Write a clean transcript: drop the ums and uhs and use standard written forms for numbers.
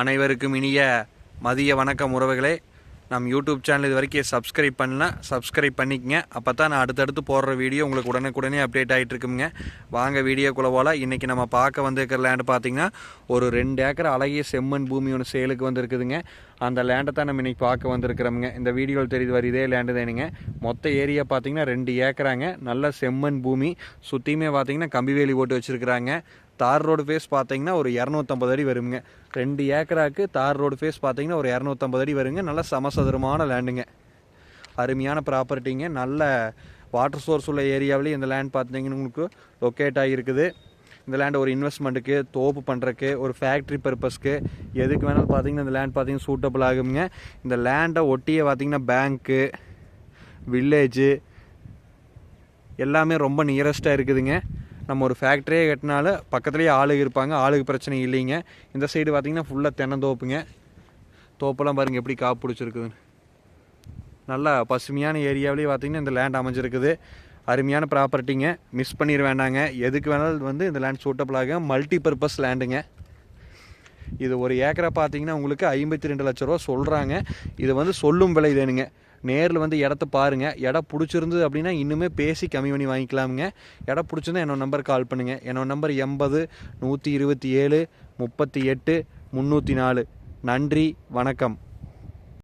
அனைவருக்கும் இனிய மதிய வணக்கம் உறவுகளே. நம் யூடியூப் சேனல் இது வரைக்கும் சப்ஸ்கிரைப் பண்ணலாம், சப்ஸ்கிரைப் பண்ணிக்கங்க. அப்போ தான் நான் அடுத்தடுத்து போடுற வீடியோ உங்களுக்கு உடனுக்குடனே அப்டேட் ஆகிட்டு இருக்குங்க. வாங்க வீடியோக்குள்ளே போகலாம். இன்றைக்கி நம்ம பார்க்க வந்திருக்கிற லேண்டு பார்த்திங்கன்னா ஒரு 2 ஏக்கர் அழகிய செம்மண் பூமி ஒன்று சேலுக்கு வந்துருக்குதுங்க. அந்த லேண்டை தான் நம்ம இன்றைக்கி பார்க்க வந்திருக்கிறோமுங்க. இந்த வீடியோவில் தெரியுது வர இதே லேண்டு தானுங்க. மொத்த ஏரியா பார்த்திங்கன்னா 2 ஏக்கராங்க. நல்ல செம்மண் பூமி. சுற்றியுமே பார்த்திங்கன்னா கம்பி வேலி போட்டு வச்சுருக்குறாங்க. தார் ரோடு ஃபேஸ் பார்த்தீங்கன்னா ஒரு 250 அடி வருங்க. 2 ஏக்கராக்கு தார் ரோடு ஃபேஸ் பார்த்தீங்கன்னா ஒரு 250 அடி வருங்க. நல்ல சமசதுரமான லேண்டுங்க. அருமையான ப்ராப்பர்ட்டிங்க. நல்ல வாட்டர் சோர்ஸ் உள்ள ஏரியாவிலேயே இந்த லேண்ட் பார்த்தீங்கன்னா உங்களுக்கு லொக்கேட் ஆகியிருக்குது. இந்த லேண்ட் ஒரு இன்வெஸ்ட்மெண்ட்டுக்கு, தோப்பு பண்ணுறக்கு, ஒரு ஃபேக்ட்ரி பர்பஸ்க்கு, எதுக்கு வேணாலும் பார்த்தீங்கன்னா இந்த லேண்ட் பார்த்தீங்கன்னா சூட்டபிள் ஆகுங்க. இந்த லேண்டை ஒட்டியே பார்த்தீங்கன்னா பேங்க்கு, வில்லேஜு எல்லாமே ரொம்ப நியரஸ்ட்டாக இருக்குதுங்க. நம்ம ஒரு ஃபேக்ட்ரியே கட்டினாலும் பக்கத்துலேயே ஆளுங்க இருப்பாங்க, ஆளுக்கு பிரச்சனை இல்லைங்க. இந்த சைடு பார்த்திங்கன்னா ஃபுல்லாக தென்னந்தோப்புங்க. தோப்பெல்லாம் பாருங்கள் எப்படி காப்பு பிடிச்சிருக்குதுன்னு. நல்லா பசுமையான ஏரியாவிலேயே பார்த்திங்கன்னா இந்த லேண்ட் அமைஞ்சிருக்குது. அருமையான ப்ராப்பர்ட்டிங்க. மிஸ் பண்ணிட வேண்டாங்க. எதுக்கு வேணாலும் இந்த லேண்ட் சூட்டபிள் ஆகும். மல்டி பர்பஸ் லேண்டுங்க. இது ஒரு ஏக்கரை பார்த்திங்கன்னா உங்களுக்கு 52 லட்ச ரூபா சொல்கிறாங்க. இது சொல்லும் விலை வேணுங்க. நேரில் இடத்த பாருங்கள். இடம் பிடிச்சிருந்தது அப்படின்னா இன்னுமே பேசி கம்மி பண்ணி வாங்கிக்கலாமுங்க. இடம் பிடிச்சிருந்தா என்னோட நம்பர் கால் பண்ணுங்கள். என்னோட நம்பர் 80 127 38 304. நன்றி, வணக்கம்.